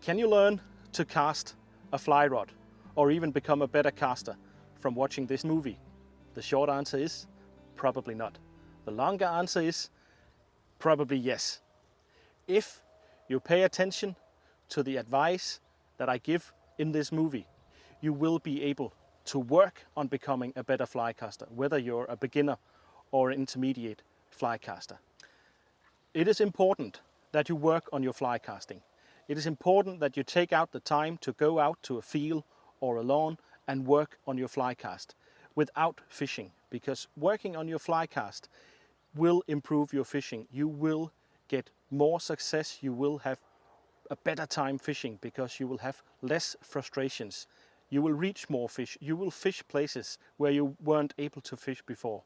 Can you learn to cast a fly rod or even become a better caster from watching this movie? The short answer is probably not. The longer answer is probably yes. If you pay attention to the advice that I give in this movie, you will be able to work on becoming a better fly caster, whether you're a beginner or an intermediate fly caster. It is important that you work on your fly casting. It is important that you take out the time to go out to a field or a lawn and work on your fly cast without fishing, because working on your fly cast will improve your fishing. You will get more success, you will have a better time fishing because you will have less frustrations. You will reach more fish, you will fish places where you weren't able to fish before.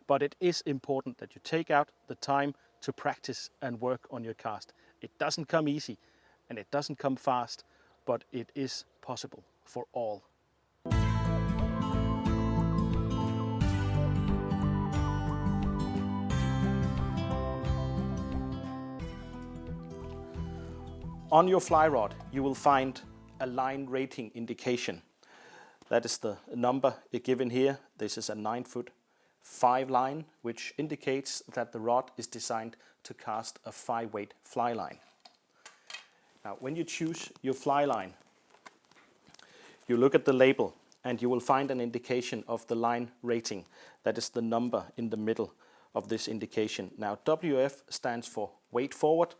But it is important that you take out the time to practice and work on your cast. It doesn't come easy and it doesn't come fast, but it is possible for all. On your fly rod, you will find a line rating indication. That is the number given here. This is a 9'5" line, which indicates that the rod is designed to cast a 5-weight fly line. Now, when you choose your fly line, you look at the label and you will find an indication of the line rating. That is the number in the middle of this indication. Now, WF stands for weight forward,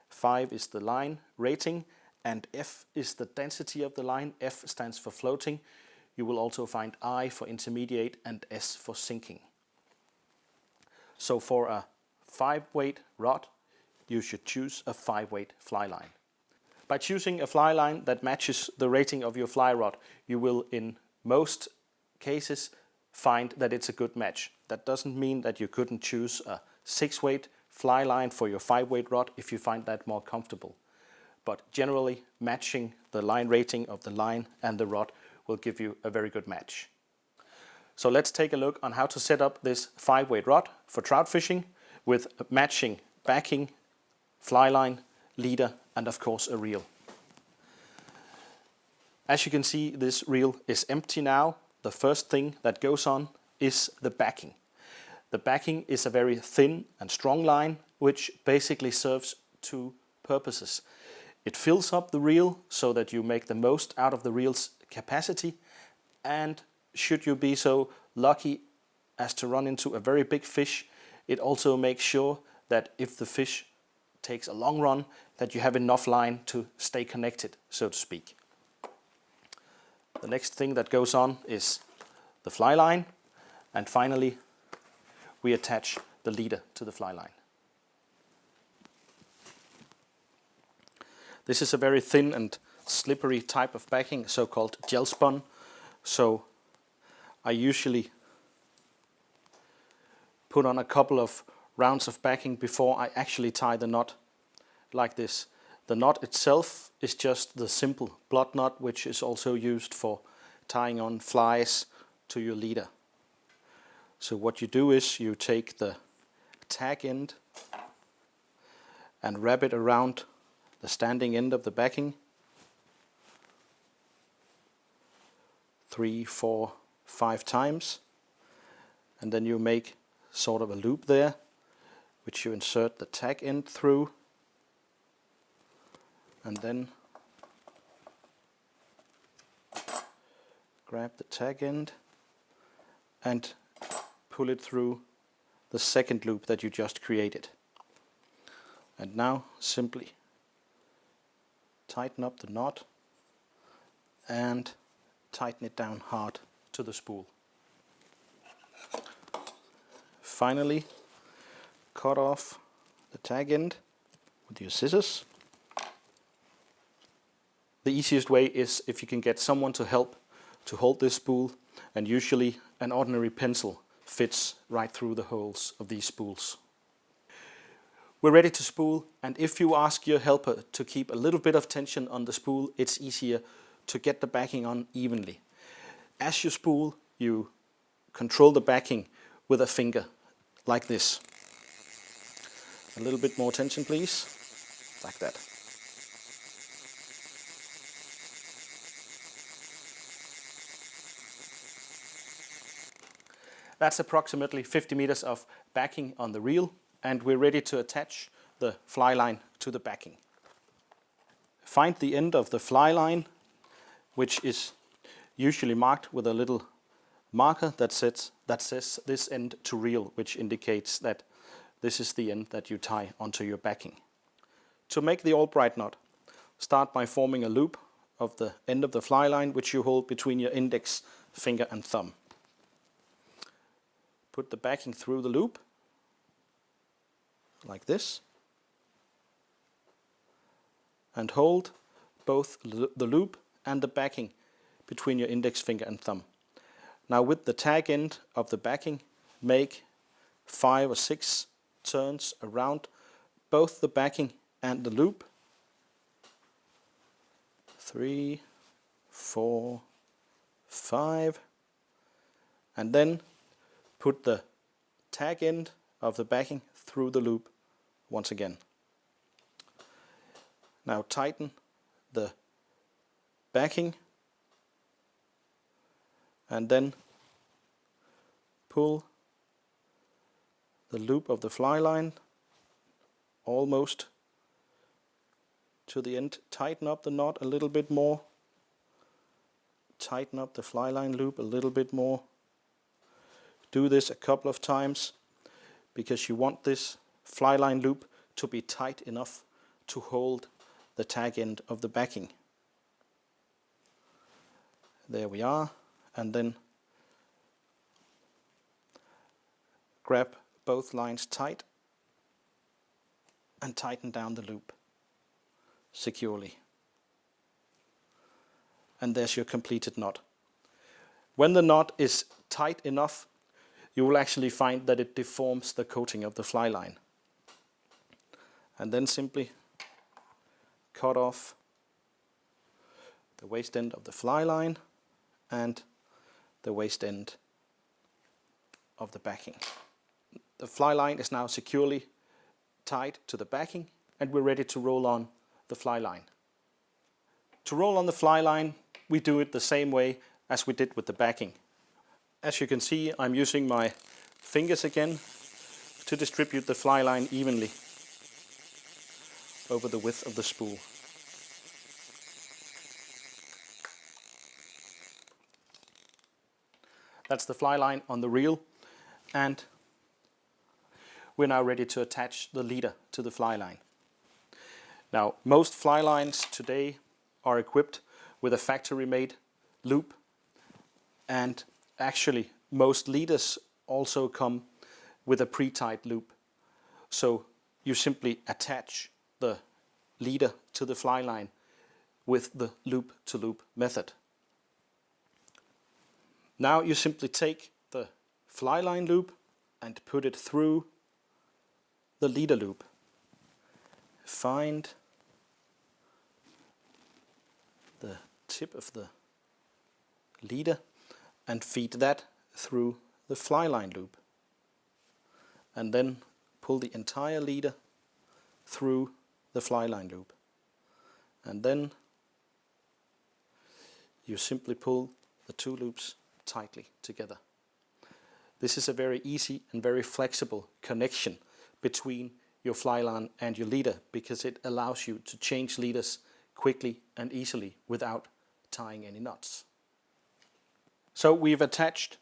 5 is the line rating, and F is the density of the line. F stands for floating. You will also find I for intermediate and S for sinking. So for a 5-weight rod, you should choose a 5-weight fly line. By choosing a fly line that matches the rating of your fly rod, you will in most cases find that it's a good match. That doesn't mean that you couldn't choose a 6-weight fly line for your 5-weight rod if you find that more comfortable. But generally, matching the line rating of the line and the rod will give you a very good match. So let's take a look on how to set up this 5-weight rod for trout fishing with matching backing, fly line, leader, and of course a reel. As you can see, this reel is empty now. The first thing that goes on is the backing. The backing is a very thin and strong line, which basically serves two purposes. It fills up the reel so that you make the most out of the reel's capacity, and should you be so lucky as to run into a very big fish, it also makes sure that if the fish takes a long run, that you have enough line to stay connected, so to speak. The next thing that goes on is the fly line, and finally we attach the leader to the fly line. This is a very thin and slippery type of backing, so-called gel spun. So I usually put on a couple of rounds of backing before I actually tie the knot like this. The knot itself is just the simple blood knot, which is also used for tying on flies to your leader. So what you do is you take the tag end and wrap it around the standing end of the backing 3, 4, 5 times, and then you make sort of a loop there, which you insert the tag end through, and then grab the tag end and pull it through the second loop that you just created. And now simply tighten up the knot and tighten it down hard to the spool. Finally, cut off the tag end with your scissors. The easiest way is if you can get someone to help to hold this spool, and usually an ordinary pencil fits right through the holes of these spools. We're ready to spool, and if you ask your helper to keep a little bit of tension on the spool, it's easier to get the backing on evenly. As you spool, you control the backing with a finger, like this. A little bit more tension, please, like that. That's approximately 50 meters of backing on the reel, and we're ready to attach the fly line to the backing. Find the end of the fly line, which is usually marked with a little marker that says this end to reel, which indicates that this is the end that you tie onto your backing. To make the Albright knot, start by forming a loop of the end of the fly line, which you hold between your index finger and thumb. Put the backing through the loop, like this, and hold both the loop and the backing between your index finger and thumb. Now with the tag end of the backing, make 5 or 6 turns around both the backing and the loop. 3, 4, 5, and then put the tag end of the backing through the loop once again. Now tighten the backing and then pull the loop of the fly line almost to the end. Tighten up the knot a little bit more. Tighten up the fly line loop a little bit more. Do this a couple of times because you want this fly line loop to be tight enough to hold the tag end of the backing. There we are, and then grab both lines tight and tighten down the loop securely. And there's your completed knot. When the knot is tight enough, you will actually find that it deforms the coating of the fly line. And then simply cut off the waist end of the fly line and the waist end of the backing. The fly line is now securely tied to the backing, and we're ready to roll on the fly line. To roll on the fly line, we do it the same way as we did with the backing. As you can see, I'm using my fingers again to distribute the fly line evenly over the width of the spool. That's the fly line on the reel, and we're now ready to attach the leader to the fly line. Now, most fly lines today are equipped with a factory-made loop, and actually most leaders also come with a pre-tied loop. So you simply attach the leader to the fly line with the loop-to-loop method. Now you simply take the fly line loop and put it through the leader loop. Find the tip of the leader and feed that through the fly line loop. And then pull the entire leader through the fly line loop. And then you simply pull the two loops tightly together. This is a very easy and very flexible connection between your fly line and your leader, because it allows you to change leaders quickly and easily without tying any knots. So we've attached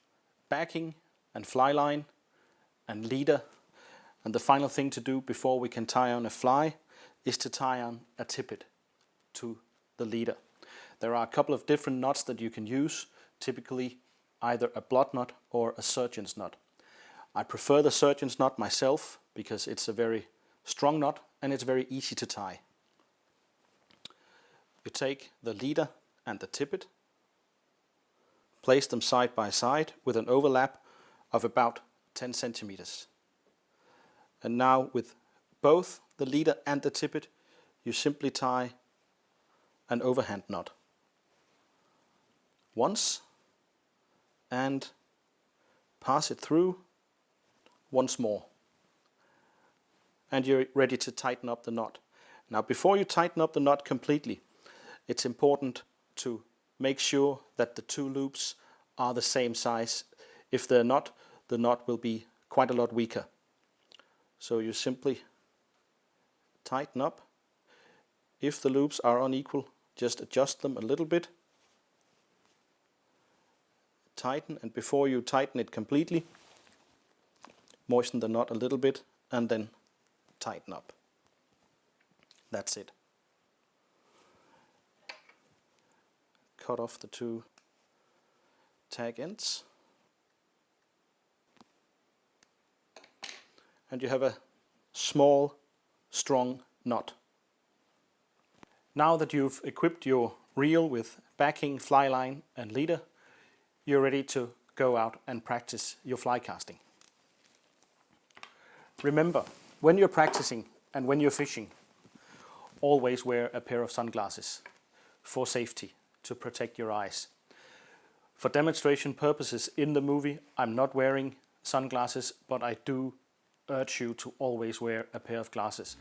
backing and fly line and leader, and the final thing to do before we can tie on a fly is to tie on a tippet to the leader. There are a couple of different knots that you can use, typically either a blood knot or a surgeon's knot. I prefer the surgeon's knot myself because it's a very strong knot and it's very easy to tie. You take the leader and the tippet, place them side by side with an overlap of about 10 centimeters. And now with both the leader and the tippet, you simply tie an overhand knot once and pass it through once more. And you're ready to tighten up the knot. Now, before you tighten up the knot completely, it's important to make sure that the two loops are the same size. If they're not, the knot will be quite a lot weaker. So you simply tighten up. If the loops are unequal, just adjust them a little bit. Tighten, and before you tighten it completely, moisten the knot a little bit and then tighten up. That's it. Cut off the two tag ends. And you have a small, strong knot. Now that you've equipped your reel with backing, fly line and leader, you're ready to go out and practice your fly casting. Remember, when you're practicing and when you're fishing, always wear a pair of sunglasses for safety, to protect your eyes. For demonstration purposes in the movie, I'm not wearing sunglasses, but I do urge you to always wear a pair of glasses.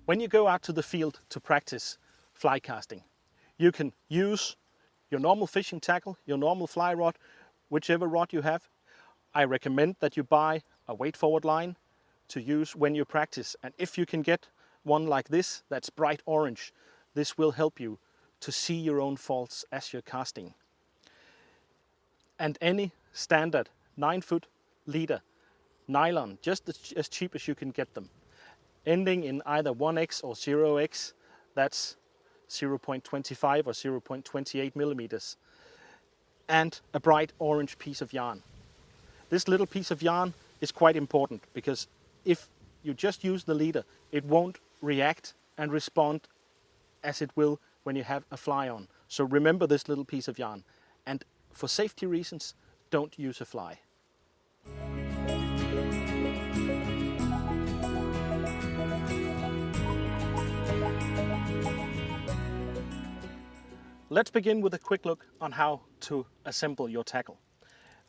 When you go out to the field to practice fly casting, you can use your normal fishing tackle, your normal fly rod, whichever rod you have. I recommend that you buy a weight forward line to use when you practice. And if you can get one like this, that's bright orange, this will help you to see your own faults as you're casting. And any standard 9-foot leader, nylon, just as cheap as you can get them, ending in either 1x or 0x, that's 0.25 or 0.28 millimeters, and a bright orange piece of yarn. This little piece of yarn is quite important, because if you just use the leader, it won't react and respond as it will when you have a fly on. So remember this little piece of yarn, and for safety reasons, don't use a fly. Let's begin with a quick look on how to assemble your tackle.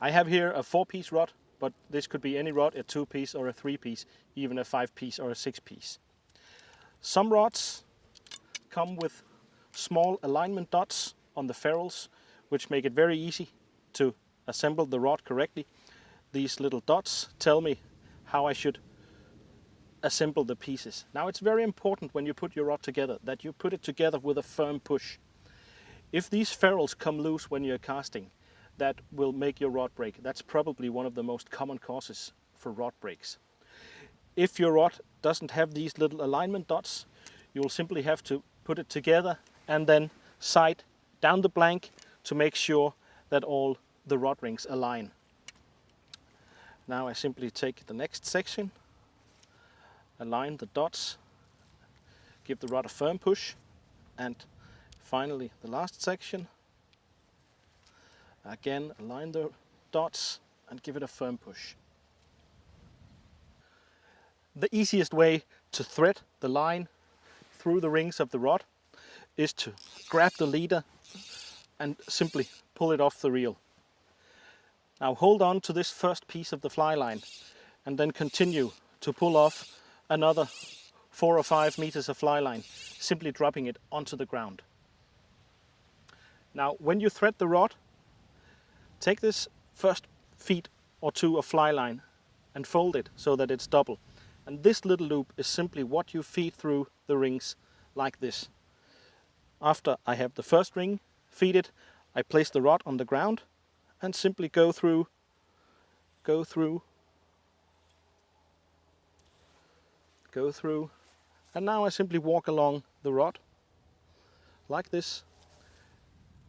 I have here a 4-piece rod, but this could be any rod, a 2-piece or a 3-piece, even a 5-piece or a 6-piece. Some rods come with small alignment dots on the ferrules, which make it very easy to assemble the rod correctly. These little dots tell me how I should assemble the pieces. Now, it's very important when you put your rod together that you put it together with a firm push. If these ferrules come loose when you're casting, that will make your rod break. That's probably one of the most common causes for rod breaks. If your rod doesn't have these little alignment dots, you'll simply have to put it together and then sight down the blank to make sure that all the rod rings align. Now I simply take the next section, align the dots, give the rod a firm push, and finally the last section, again align the dots and give it a firm push. The easiest way to thread the line through the rings of the rod is to grab the leader and simply pull it off the reel. Now hold on to this first piece of the fly line and then continue to pull off another 4 or 5 meters of fly line, simply dropping it onto the ground. Now when you thread the rod, take this first feet or 2 of fly line and fold it so that it's double. And this little loop is simply what you feed through the rings like this. After I have the first ring feeded, I place the rod on the ground and simply go through, and now I simply walk along the rod like this,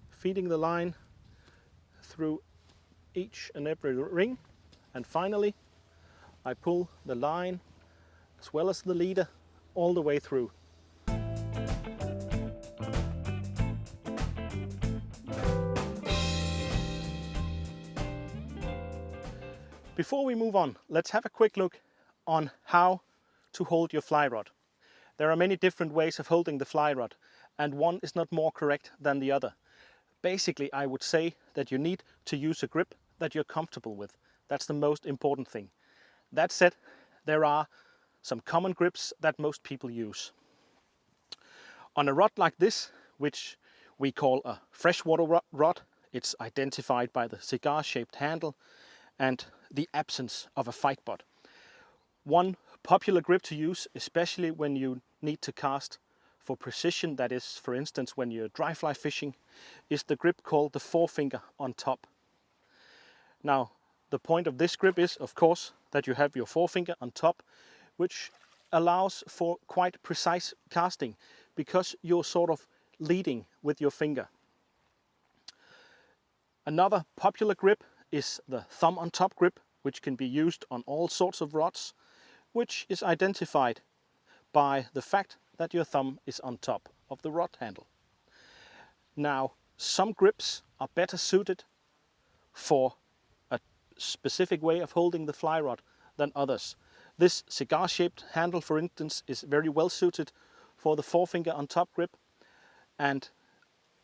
feeding the line through each and every ring, and finally I pull the line as well as the leader all the way through. Before we move on, let's have a quick look on how to hold your fly rod. There are many different ways of holding the fly rod, and one is not more correct than the other. Basically, I would say that you need to use a grip that you're comfortable with. That's the most important thing. That said, there are some common grips that most people use. On a rod like this, which we call a freshwater rod, it's identified by the cigar-shaped handle and the absence of a fight butt. One popular grip to use, especially when you need to cast for precision, that is, for instance, when you're dry fly fishing, is the grip called the forefinger on top. Now, the point of this grip is, of course, that you have your forefinger on top, which allows for quite precise casting because you're sort of leading with your finger. Another popular grip is the thumb on top grip, which can be used on all sorts of rods, which is identified by the fact that your thumb is on top of the rod handle. Now, some grips are better suited for a specific way of holding the fly rod than others. This cigar-shaped handle, for instance, is very well suited for the forefinger on top grip. And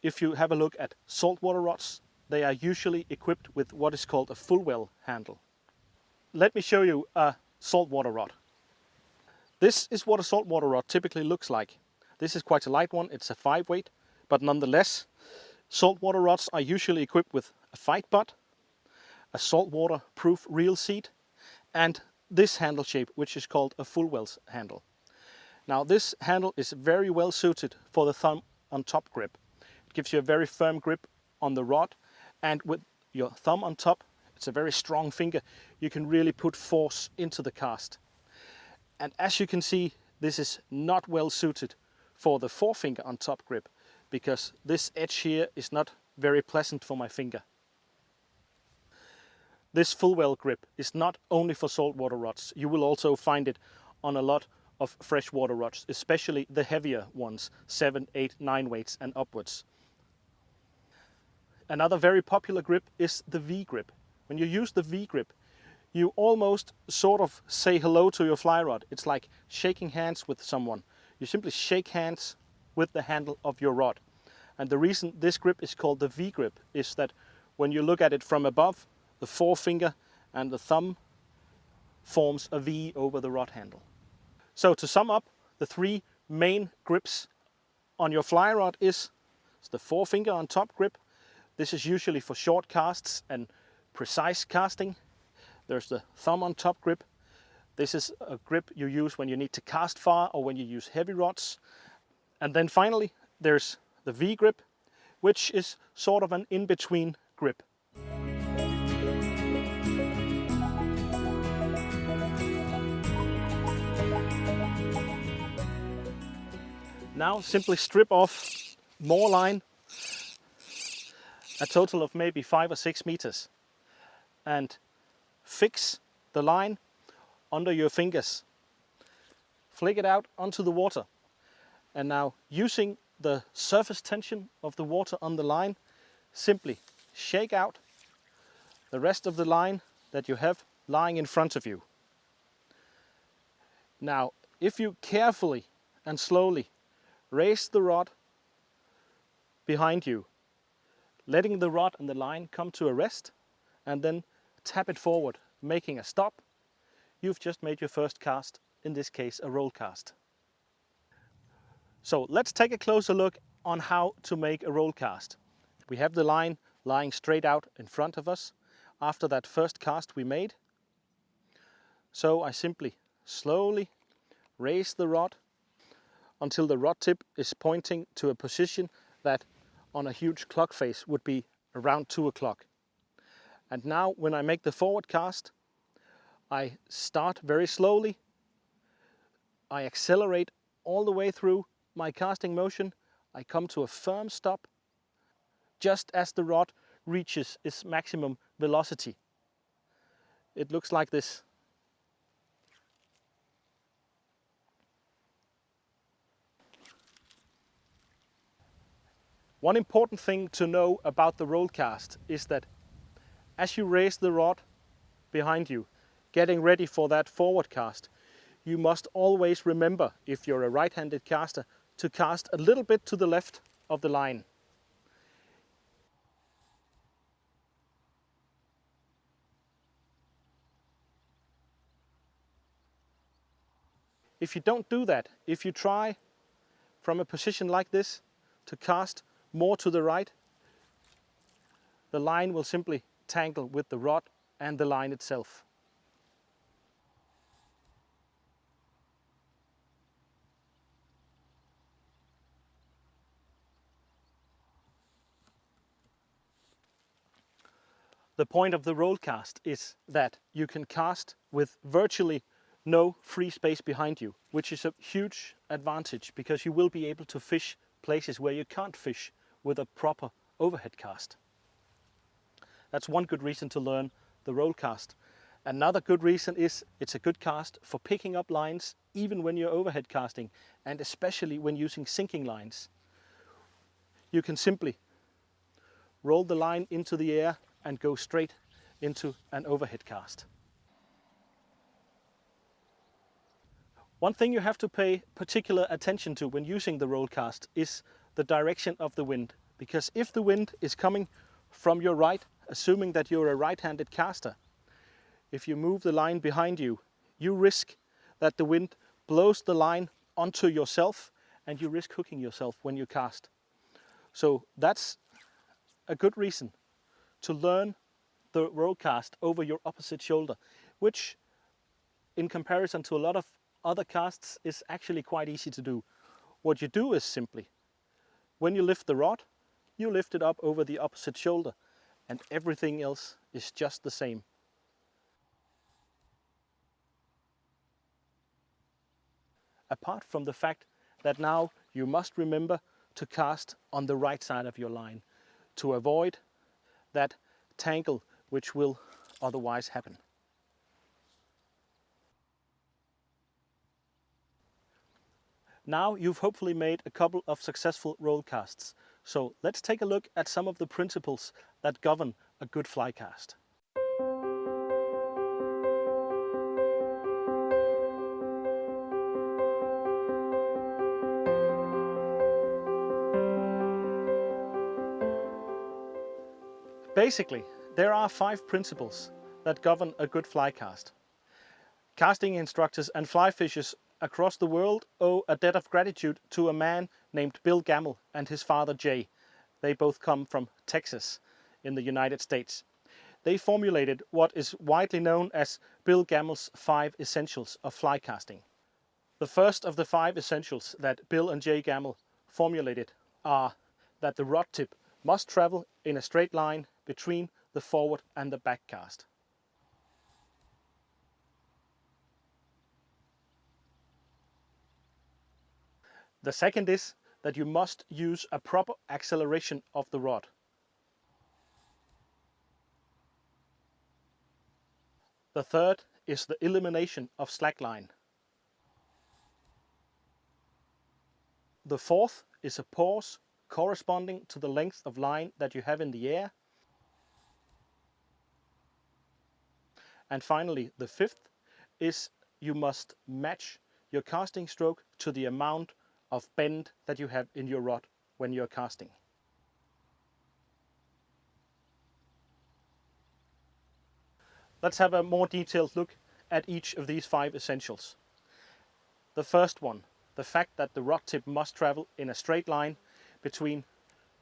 if you have a look at saltwater rods, they are usually equipped with what is called a full well handle. Let me show you a saltwater rod. This is what a saltwater rod typically looks like. This is quite a light one, it's a 5-weight, but nonetheless, saltwater rods are usually equipped with a fight butt, a saltwater proof reel seat, and this handle shape, which is called a full wells handle. Now, this handle is very well suited for the thumb on top grip. It gives you a very firm grip on the rod, and with your thumb on top, it's a very strong finger, you can really put force into the cast. And as you can see, this is not well suited for the forefinger on top grip, because this edge here is not very pleasant for my finger. This full well grip is not only for saltwater rods. You will also find it on a lot of freshwater rods, especially the heavier ones, 7, 8, 9 weights and upwards. Another very popular grip is the V grip. When you use the V grip, you almost sort of say hello to your fly rod. It's like shaking hands with someone. You simply shake hands with the handle of your rod. And the reason this grip is called the V grip is that when you look at it from above, the forefinger and the thumb forms a V over the rod handle. So to sum up, the 3 main grips on your fly rod is the forefinger on top grip. This is usually for short casts and precise casting. There's the thumb on top grip. This is a grip you use when you need to cast far or when you use heavy rods. And then finally, there's the V grip, which is sort of an in-between grip. Now simply strip off more line, a total of maybe 5 or 6 meters, and fix the line under your fingers. Flick it out onto the water. And now, using the surface tension of the water on the line, simply shake out the rest of the line that you have lying in front of you. Now, if you carefully and slowly raise the rod behind you, letting the rod and the line come to a rest, and then tap it forward, making a stop, you've just made your first cast, in this case a roll cast. So let's take a closer look on how to make a roll cast. We have the line lying straight out in front of us after that first cast we made. So I simply slowly raise the rod until the rod tip is pointing to a position that on a huge clock face would be around 2 o'clock. And now when I make the forward cast, I start very slowly. I accelerate all the way through my casting motion. I come to a firm stop just as the rod reaches its maximum velocity. It looks like this. One important thing to know about the roll cast is that as you raise the rod behind you, getting ready for that forward cast, you must always remember, if you're a right-handed caster, to cast a little bit to the left of the line. If you don't do that, if you try from a position like this to cast more to the right, the line will simply tangle with the rod and the line itself. The point of the roll cast is that you can cast with virtually no free space behind you, which is a huge advantage because you will be able to fish places where you can't fish with a proper overhead cast. That's one good reason to learn the roll cast. Another good reason is it's a good cast for picking up lines even when you're overhead casting, and especially when using sinking lines. You can simply roll the line into the air and go straight into an overhead cast. One thing you have to pay particular attention to when using the roll cast is the direction of the wind, because if the wind is coming from your right, assuming that you're a right-handed caster, if you move the line behind you, you risk that the wind blows the line onto yourself and you risk hooking yourself when you cast. So that's a good reason to learn the roll cast over your opposite shoulder, which in comparison to a lot of other casts is actually quite easy to do. What you do is simply, when you lift the rod, you lift it up over the opposite shoulder and everything else is just the same. Apart from the fact that now you must remember to cast on the right side of your line to avoid that tangle which will otherwise happen. Now you've hopefully made a couple of successful roll casts. So let's take a look at some of the principles that govern a good fly cast. Basically, there are 5 principles that govern a good fly cast. Casting instructors and fly fishers across the world owe a debt of gratitude to a man named Bill Gamble and his father Jay. They both come from Texas in the United States. They formulated what is widely known as Bill Gamble's 5 essentials of fly casting. The first of the 5 essentials that Bill and Jay Gamble formulated are that the rod tip must travel in a straight line between the forward and the back cast. The second is that you must use a proper acceleration of the rod. The third is the elimination of slackline. The fourth is a pause corresponding to the length of line that you have in the air. And finally, the fifth is you must match your casting stroke to the amount of bend that you have in your rod when you're casting. Let's have a more detailed look at each of these 5 essentials. The first one, the fact that the rod tip must travel in a straight line between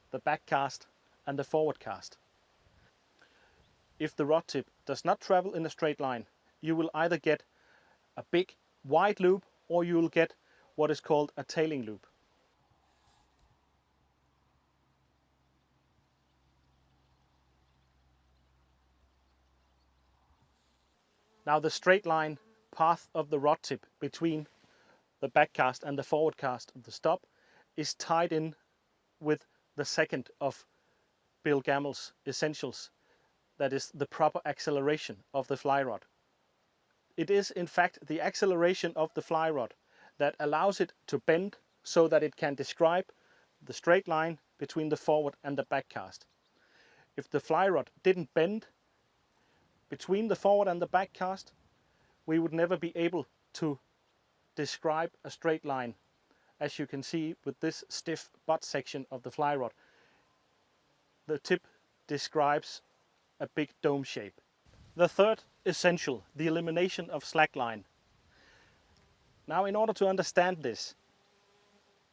the back cast and the forward cast. If the rod tip does not travel in a straight line, you will either get a big wide loop or you will get what is called a tailing loop. Now the straight line path of the rod tip between the back cast and the forward cast of the stop is tied in with the second of Bill Gamble's essentials, that is the proper acceleration of the fly rod. It is in fact the acceleration of the fly rod that allows it to bend so that it can describe the straight line between the forward and the back cast. If the fly rod didn't bend between the forward and the back cast, we would never be able to describe a straight line, as you can see with this stiff butt section of the fly rod. The tip describes a big dome shape. The third essential, the elimination of slackline. Now, in order to understand this,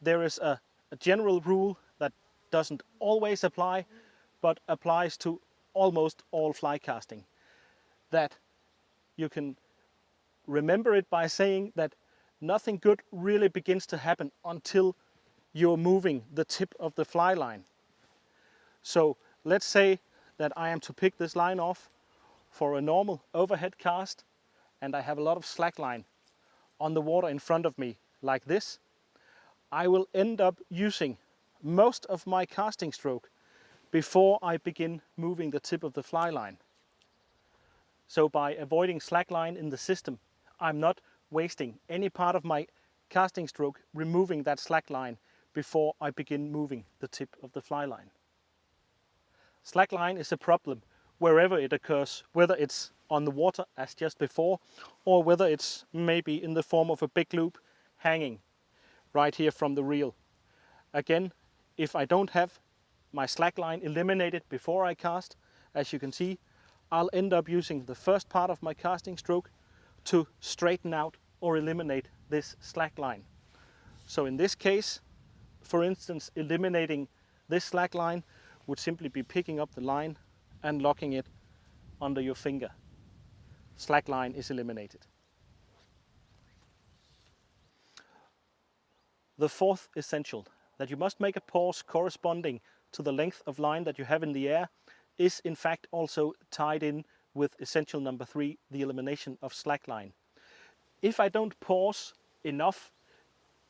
there is a general rule that doesn't always apply, but applies to almost all fly casting. That you can remember it by saying that nothing good really begins to happen until you're moving the tip of the fly line. So let's say that I am to pick this line off for a normal overhead cast, and I have a lot of slack line on the water in front of me like this. I will end up using most of my casting stroke before I begin moving the tip of the fly line. So by avoiding slack line in the system, I'm not wasting any part of my casting stroke removing that slack line before I begin moving the tip of the fly line. Slack line is a problem wherever it occurs, whether it's on the water as just before, or whether it's maybe in the form of a big loop hanging right here from the reel. Again, if I don't have my slack line eliminated before I cast, as you can see, I'll end up using the first part of my casting stroke to straighten out or eliminate this slack line. So in this case, for instance, eliminating this slack line would simply be picking up the line and locking it under your finger. Slack line is eliminated. The fourth essential, that you must make a pause corresponding to the length of line that you have in the air, is in fact also tied in with essential number 3, the elimination of slack line. If I don't pause enough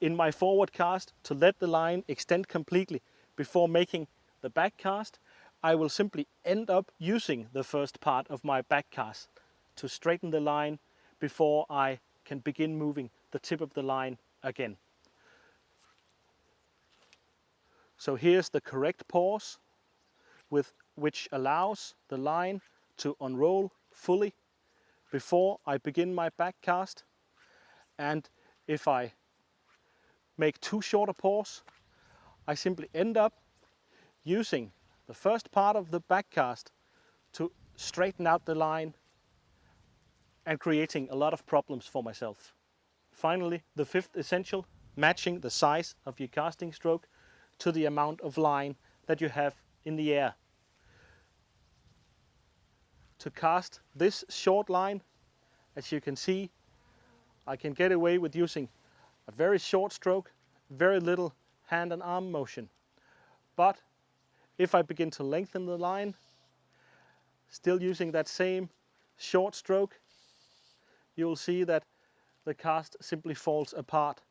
in my forward cast to let the line extend completely before making the back cast, I will simply end up using the first part of my back cast to straighten the line before I can begin moving the tip of the line again. So here's the correct pause, which allows the line to unroll fully before I begin my back cast. And if I make too short a pause, I simply end up using the first part of the back cast to straighten out the line and creating a lot of problems for myself. Finally, the fifth essential, matching the size of your casting stroke to the amount of line that you have in the air. To cast this short line, as you can see, I can get away with using a very short stroke, very little hand and arm motion. But if I begin to lengthen the line, still using that same short stroke, you will see that the cast simply falls apart.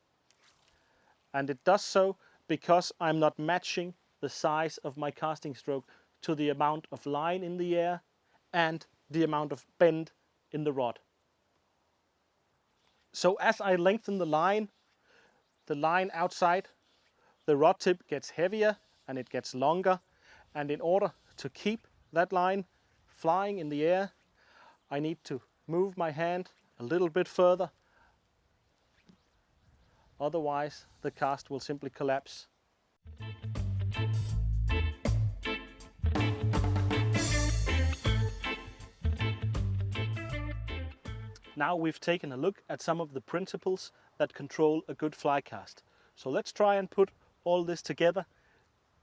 And it does so because I'm not matching the size of my casting stroke to the amount of line in the air and the amount of bend in the rod. So as I lengthen the line outside the rod tip gets heavier and it gets longer, and in order to keep that line flying in the air, I need to move my hand a little bit further. Otherwise, the cast will simply collapse. Now we've taken a look at some of the principles that control a good fly cast. So let's try and put all this together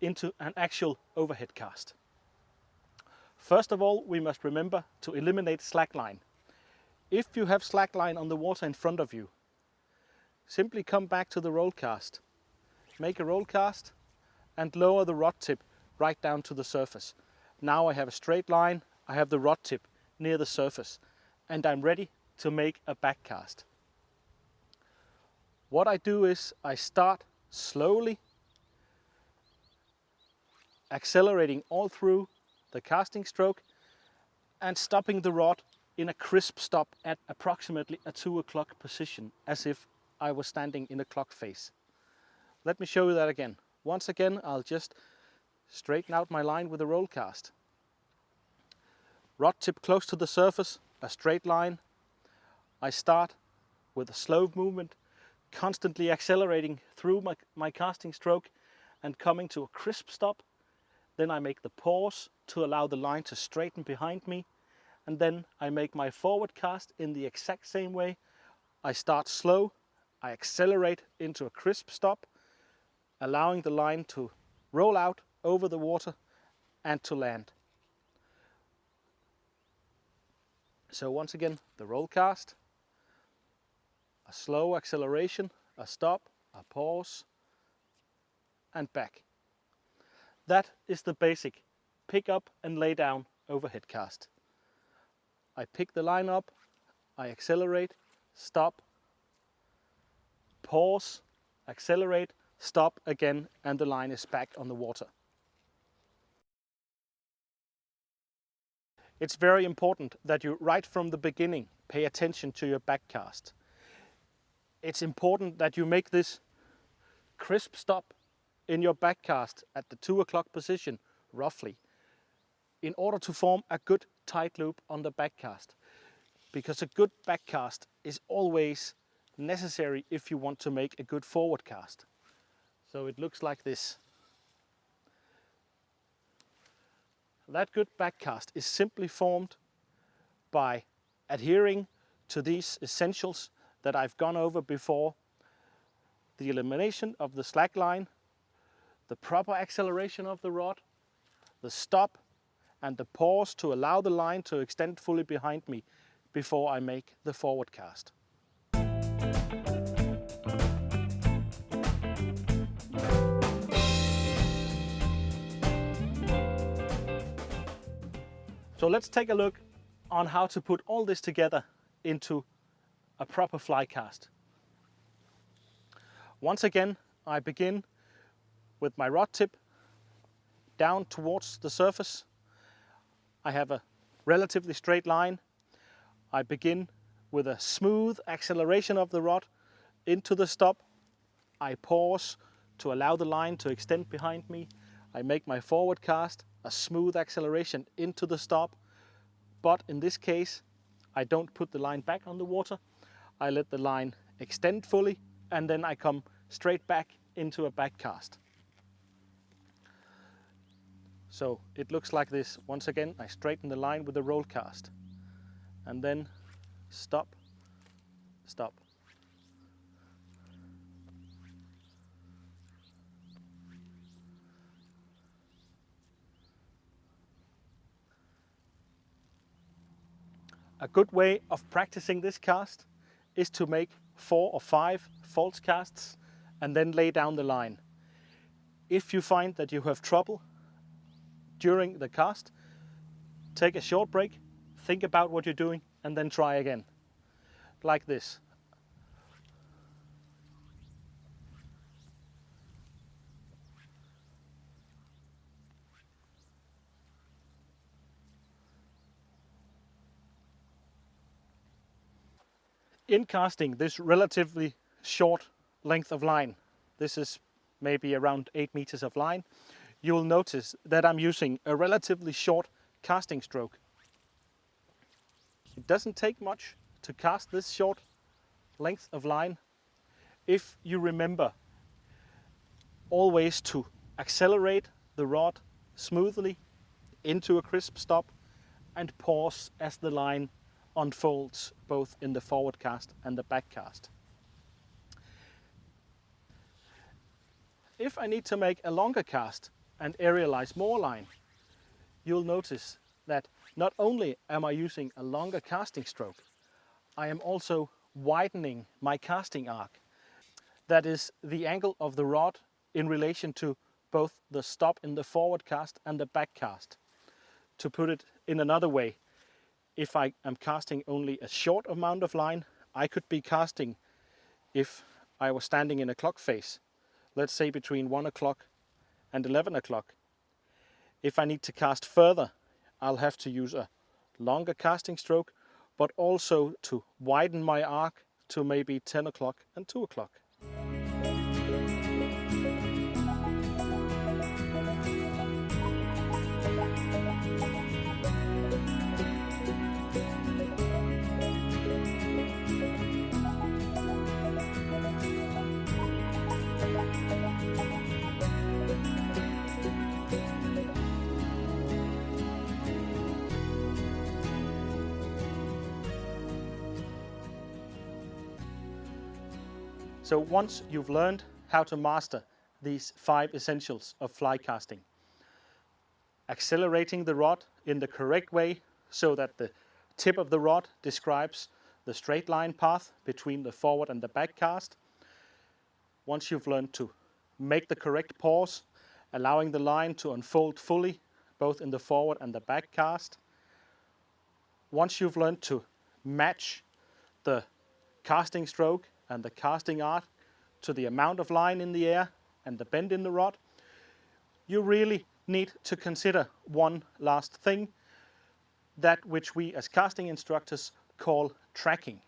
into an actual overhead cast. First of all, we must remember to eliminate slack line. If you have slack line on the water in front of you, simply come back to the roll cast. Make a roll cast and lower the rod tip right down to the surface. Now I have a straight line, I have the rod tip near the surface, and I'm ready to make a back cast. What I do is I start slowly, accelerating all through the casting stroke and stopping the rod in a crisp stop at approximately a 2 o'clock position, as if I was standing in a clock face. Let me show you that again. Once again, I'll just straighten out my line with a roll cast. Rod tip close to the surface, a straight line. I start with a slow movement, constantly accelerating through my casting stroke and coming to a crisp stop. Then I make the pause to allow the line to straighten behind me, and then I make my forward cast in the exact same way. I start slow, I accelerate into a crisp stop, allowing the line to roll out over the water and to land. So once again, the roll cast, a slow acceleration, a stop, a pause, and back. That is the basic pick up and lay down overhead cast. I pick the line up, I accelerate, stop, pause, accelerate, stop again, and the line is back on the water. It's very important that you, right from the beginning, pay attention to your back cast. It's important that you make this crisp stop in your back cast at the 2 o'clock position, roughly, in order to form a good tight loop on the back cast. Because a good back cast is always necessary if you want to make a good forward cast. So it looks like this. That good back cast is simply formed by adhering to these essentials that I've gone over before: the elimination of the slack line, the proper acceleration of the rod, the stop, and the pause to allow the line to extend fully behind me before I make the forward cast. So let's take a look on how to put all this together into a proper fly cast. Once again, I begin with my rod tip down towards the surface. I have a relatively straight line. I begin with a smooth acceleration of the rod into the stop. I pause to allow the line to extend behind me. I make my forward cast, a smooth acceleration into the stop. But in this case, I don't put the line back on the water. I let the line extend fully, and then I come straight back into a back cast. So it looks like this. Once again, I straighten the line with the roll cast, and then stop, stop. A good way of practicing this cast is to make 4 or 5 false casts and then lay down the line. If you find that you have trouble during the cast, take a short break, think about what you're doing, and then try again, like this. In casting this relatively short length of line, this is maybe around 8 meters of line, you will notice that I'm using a relatively short casting stroke. It doesn't take much to cast this short length of line if you remember always to accelerate the rod smoothly into a crisp stop and pause as the line unfolds both in the forward cast and the back cast. If I need to make a longer cast and aerialize more line, you'll notice that not only am I using a longer casting stroke, I am also widening my casting arc. That is the angle of the rod in relation to both the stop in the forward cast and the back cast. To put it in another way, if I am casting only a short amount of line, I could be casting, if I was standing in a clock face, let's say between 1 o'clock and 11 o'clock. If I need to cast further, I'll have to use a longer casting stroke, but also to widen my arc to maybe 10 o'clock and 2 o'clock. So once you've learned how to master these 5 essentials of fly casting. Accelerating the rod in the correct way so that the tip of the rod describes the straight line path between the forward and the back cast. Once you've learned to make the correct pause, allowing the line to unfold fully, both in the forward and the back cast. Once you've learned to match the casting stroke and the casting arc to the amount of line in the air and the bend in the rod, you really need to consider one last thing, that which we as casting instructors call tracking.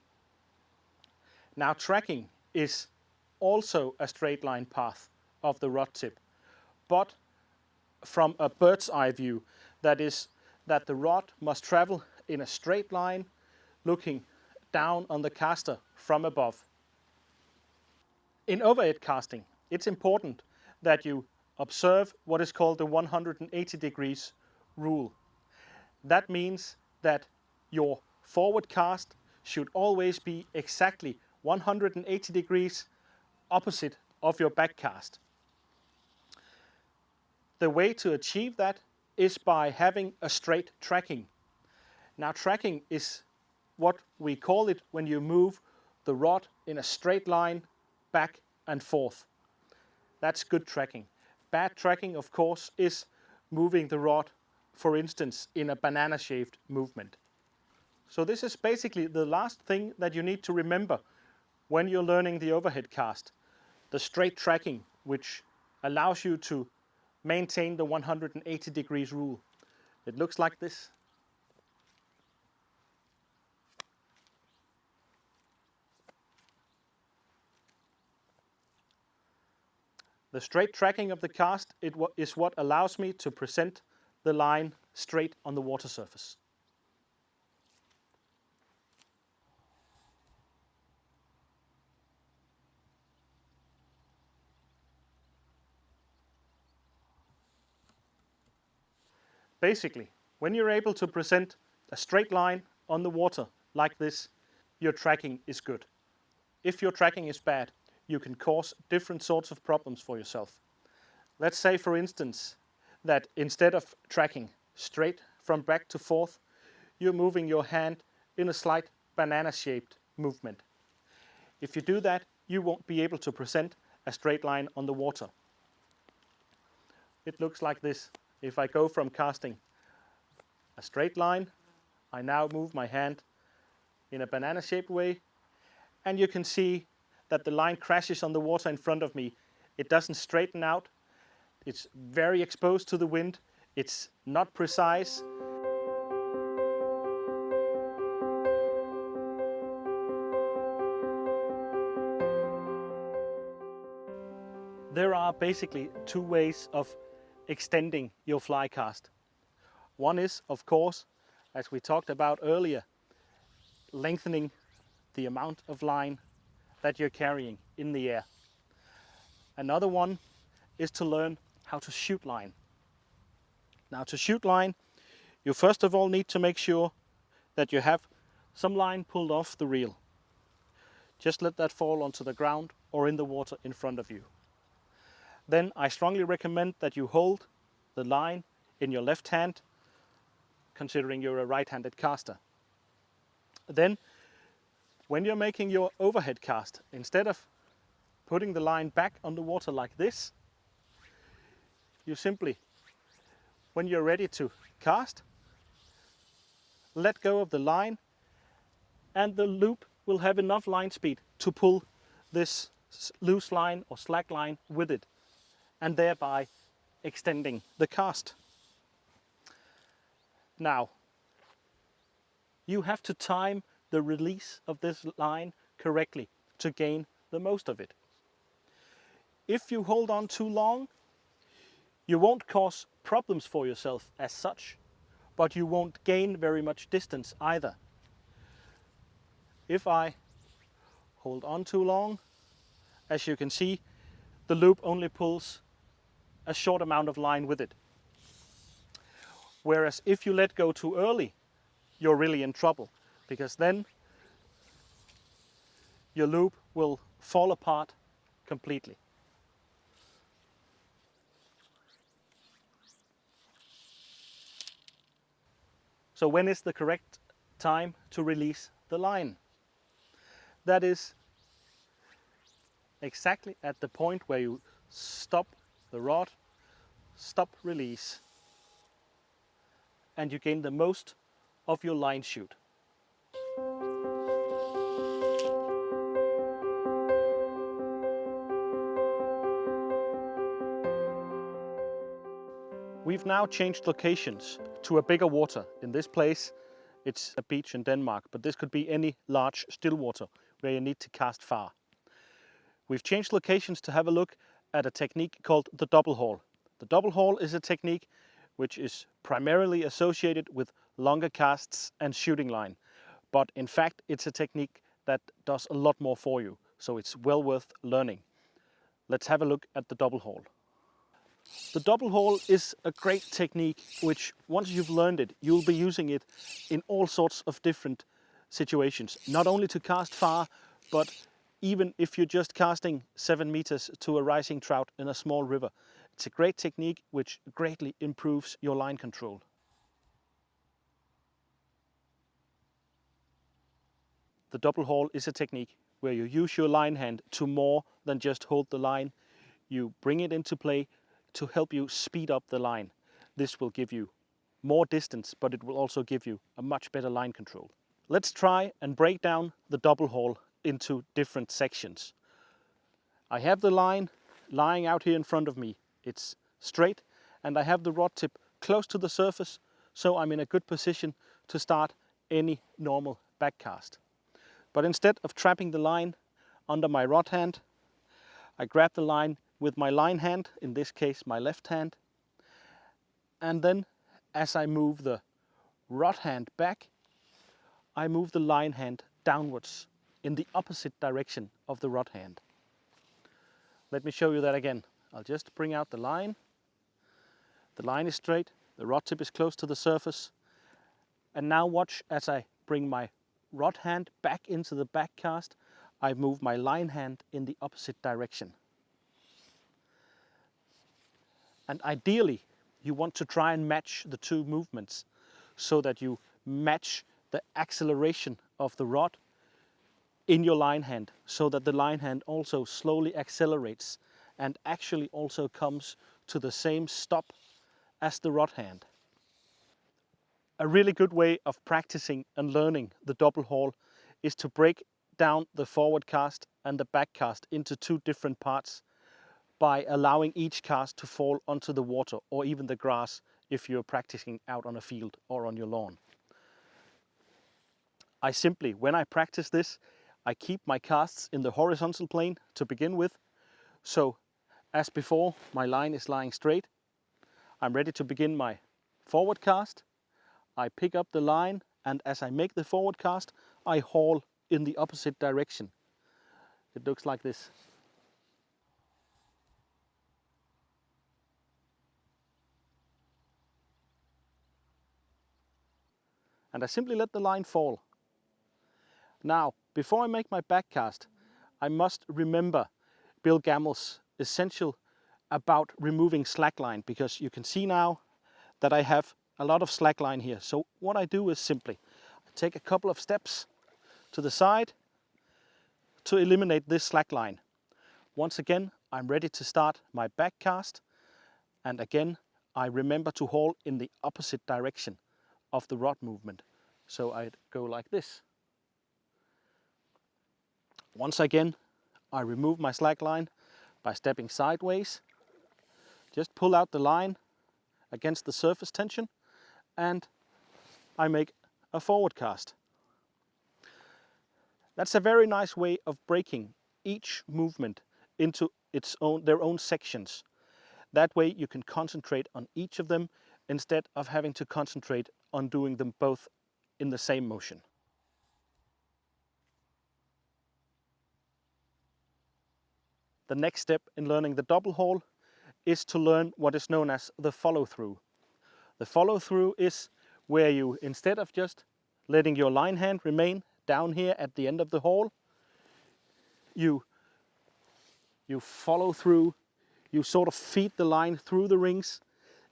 Now, tracking is also a straight line path of the rod tip, but from a bird's eye view, that is, that the rod must travel in a straight line looking down on the caster from above. In overhead casting, it's important that you observe what is called the 180 degrees rule. That means that your forward cast should always be exactly 180 degrees opposite of your back cast. The way to achieve that is by having a straight tracking. Now, tracking is what we call it when you move the rod in a straight line back and forth. That's good tracking. Bad tracking, of course, is moving the rod, for instance, in a banana-shaped movement. So this is basically the last thing that you need to remember when you're learning the overhead cast. The straight tracking, which allows you to maintain the 180 degrees rule. It looks like this. The straight tracking of the cast is what allows me to present the line straight on the water surface. Basically, when you're able to present a straight line on the water like this, your tracking is good. If your tracking is bad, you can cause different sorts of problems for yourself. Let's say, for instance, that instead of tracking straight from back to forth, you're moving your hand in a slight banana-shaped movement. If you do that, you won't be able to present a straight line on the water. It looks like this. If I go from casting a straight line, I now move my hand in a banana-shaped way, and you can see that the line crashes on the water in front of me. It doesn't straighten out. It's very exposed to the wind. It's not precise. There are basically 2 ways of extending your fly cast. One is, of course, as we talked about earlier, lengthening the amount of line that you're carrying in the air. Another one is to learn how to shoot line. Now, to shoot line, you first of all need to make sure that you have some line pulled off the reel. Just let that fall onto the ground or in the water in front of you. Then I strongly recommend that you hold the line in your left hand, considering you're a right-handed caster. Then, when you're making your overhead cast, instead of putting the line back on the water like this, you simply, when you're ready to cast, let go of the line, and the loop will have enough line speed to pull this loose line or slack line with it, and thereby extending the cast. Now, you have to time the release of this line correctly to gain the most of it. If you hold on too long, you won't cause problems for yourself as such, but you won't gain very much distance either. If I hold on too long, as you can see, the loop only pulls a short amount of line with it. Whereas if you let go too early, you're really in trouble, because then your loop will fall apart completely. So when is the correct time to release the line? That is exactly at the point where you stop the rod, stop release, and you gain the most of your line shoot. We've now changed locations to a bigger water. In this place, it's a beach in Denmark, but this could be any large still water where you need to cast far. We've changed locations to have a look at a technique called the double haul. The double haul is a technique which is primarily associated with longer casts and shooting line. But in fact, it's a technique that does a lot more for you, so it's well worth learning. Let's have a look at the double haul. The double haul is a great technique which, once you've learned it, you'll be using it in all sorts of different situations. Not only to cast far, but even if you're just casting 7 meters to a rising trout in a small river. It's a great technique which greatly improves your line control. The double haul is a technique where you use your line hand to more than just hold the line. You bring it into play to help you speed up the line. This will give you more distance, but it will also give you a much better line control. Let's try and break down the double haul into different sections. I have the line lying out here in front of me. It's straight and I have the rod tip close to the surface, so I'm in a good position to start any normal back cast. But instead of trapping the line under my rod hand, I grab the line with my line hand, in this case my left hand, and then as I move the rod hand back, I move the line hand downwards in the opposite direction of the rod hand. Let me show you that again. I'll just bring out the line. The line is straight, the rod tip is close to the surface, and now watch as I bring my rod hand back into the back cast, I move my line hand in the opposite direction. And ideally, you want to try and match the two movements so that you match the acceleration of the rod in your line hand, so that the line hand also slowly accelerates and actually also comes to the same stop as the rod hand. A really good way of practicing and learning the double haul is to break down the forward cast and the back cast into two different parts by allowing each cast to fall onto the water or even the grass if you're practicing out on a field or on your lawn. I simply, when I practice this, I keep my casts in the horizontal plane to begin with. So as before, my line is lying straight. I'm ready to begin my forward cast. I pick up the line, and as I make the forward cast, I haul in the opposite direction. It looks like this. And I simply let the line fall. Now, before I make my back cast, I must remember Bill Gamel's essential about removing slackline, because you can see now that I have a lot of slackline here. So what I do is simply I take a couple of steps to the side to eliminate this slackline. Once again, I'm ready to start my back cast, and again I remember to haul in the opposite direction of the rod movement. So I'd go like this. Once again, I remove my slack line by stepping sideways. Just pull out the line against the surface tension and I make a forward cast. That's a very nice way of breaking each movement into their own sections. That way you can concentrate on each of them instead of having to concentrate on doing them both in the same motion. The next step in learning the double haul is to learn what is known as the follow-through. The follow-through is where you, instead of just letting your line hand remain down here at the end of the haul, you follow through, you sort of feed the line through the rings.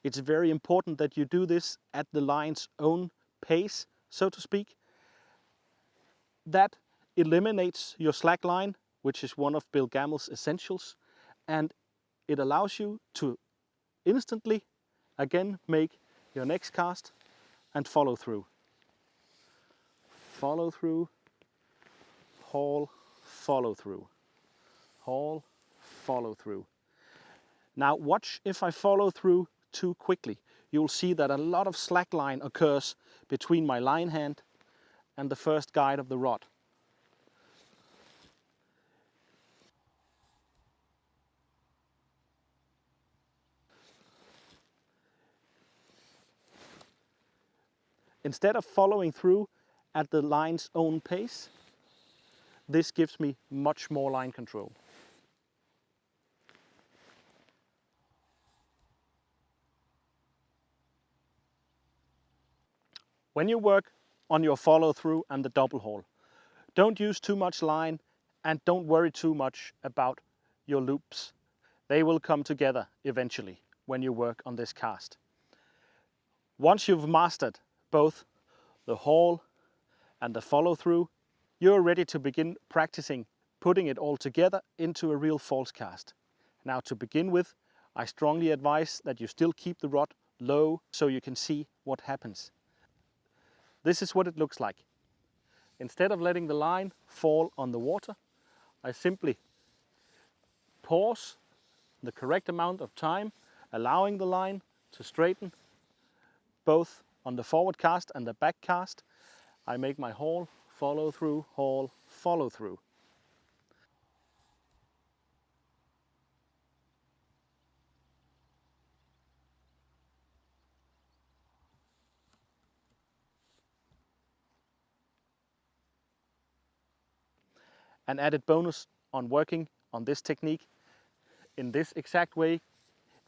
It's very important that you do this at the line's own pace, so to speak. That eliminates your slack line, which is one of Bill Gamel's essentials, and it allows you to instantly again make your next cast and follow through. Follow through, haul, follow through, haul, follow through. Now watch if I follow through too quickly. You'll see that a lot of slack line occurs between my line hand and the first guide of the rod. Instead of following through at the line's own pace, this gives me much more line control. When you work on your follow through and the double haul, don't use too much line and don't worry too much about your loops. They will come together eventually when you work on this cast. Once you've mastered both the haul and the follow through, you're ready to begin practicing putting it all together into a real false cast. Now, to begin with, I strongly advise that you still keep the rod low so you can see what happens. This is what it looks like. Instead of letting the line fall on the water, I simply pause the correct amount of time, allowing the line to straighten both on the forward cast and the back cast. I make my haul, follow through, haul, follow through. An added bonus on working on this technique in this exact way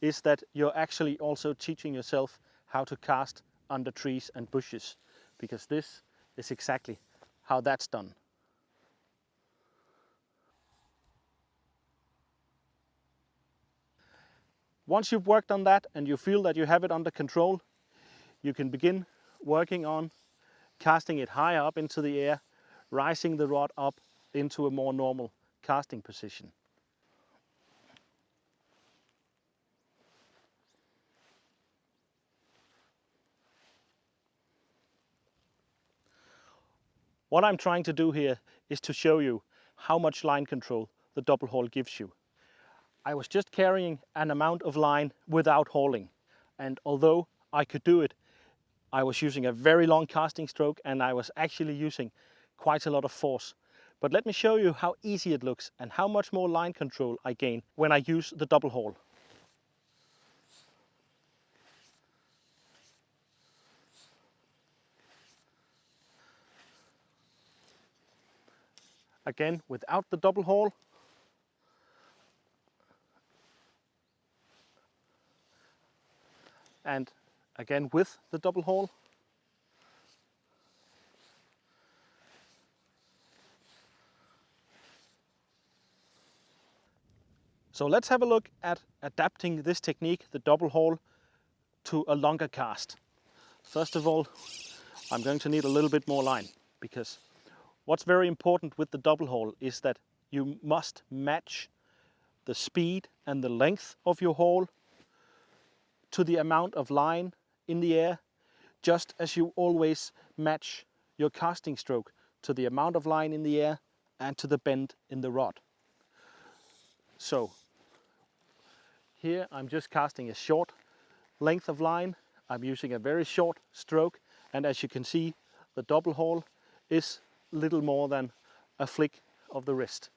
is that you're actually also teaching yourself how to cast under trees and bushes, because this is exactly how that's done. Once you've worked on that and you feel that you have it under control, you can begin working on casting it higher up into the air, rising the rod up into a more normal casting position. What I'm trying to do here is to show you how much line control the double haul gives you. I was just carrying an amount of line without hauling, and although I could do it, I was using a very long casting stroke and I was actually using quite a lot of force. But let me show you how easy it looks and how much more line control I gain when I use the double haul. Again, without the double haul. And again with the double haul. So let's have a look at adapting this technique, the double haul, to a longer cast. First of all, I'm going to need a little bit more line, because what's very important with the double haul is that you must match the speed and the length of your haul to the amount of line in the air, just as you always match your casting stroke to the amount of line in the air and to the bend in the rod. So here I'm just casting a short length of line. I'm using a very short stroke, and as you can see, the double haul is little more than a flick of the wrist.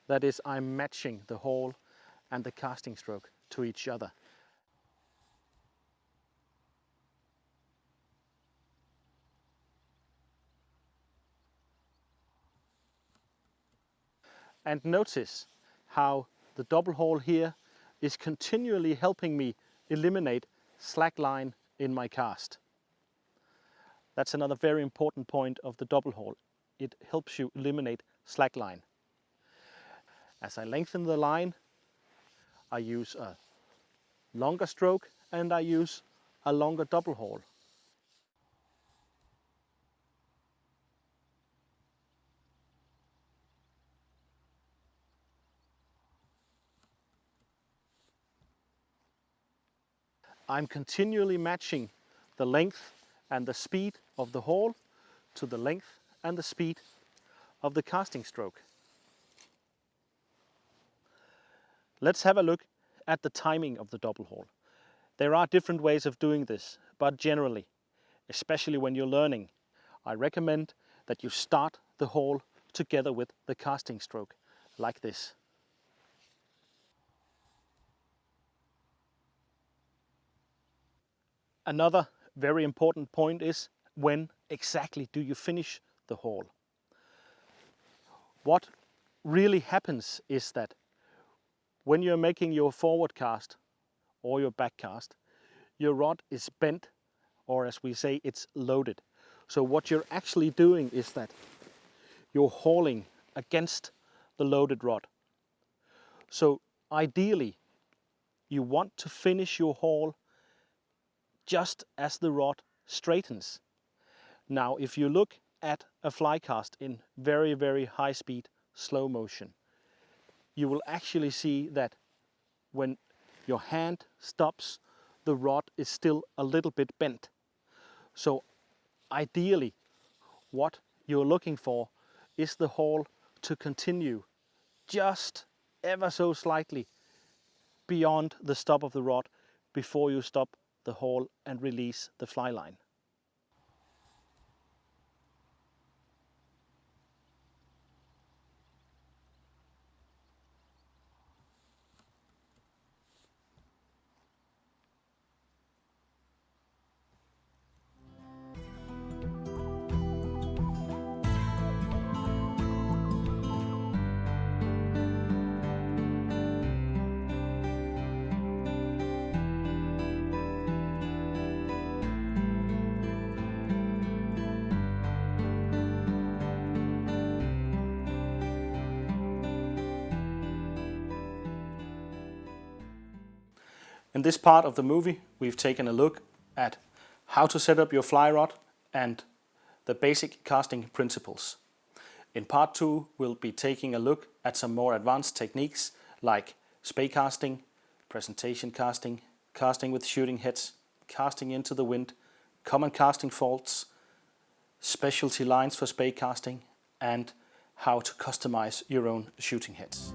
That is, I'm matching the haul and the casting stroke to each other. And notice how the double haul here is continually helping me eliminate slack line in my cast. That's another very important point of the double haul. It helps you eliminate slack line. As I lengthen the line, I use a longer stroke and I use a longer double haul. I'm continually matching the length and the speed of the haul to the length and the speed of the casting stroke. Let's have a look at the timing of the double haul. There are different ways of doing this, but generally, especially when you're learning, I recommend that you start the haul together with the casting stroke, like this. Another very important point is, when exactly do you finish the haul? What really happens is that when you're making your forward cast or your back cast, your rod is bent, or as we say, it's loaded. So what you're actually doing is that you're hauling against the loaded rod. So ideally, you want to finish your haul just as the rod straightens. Now, if you look at a fly cast in very, very high speed, slow motion, you will actually see that when your hand stops, the rod is still a little bit bent. So ideally, what you're looking for is the haul to continue just ever so slightly beyond the stop of the rod before you stop the haul and release the fly line. In this part of the movie, we've taken a look at how to set up your fly rod and the basic casting principles. In part 2, we'll be taking a look at some more advanced techniques like spey casting, presentation casting, casting with shooting heads, casting into the wind, common casting faults, specialty lines for spey casting, and how to customize your own shooting heads.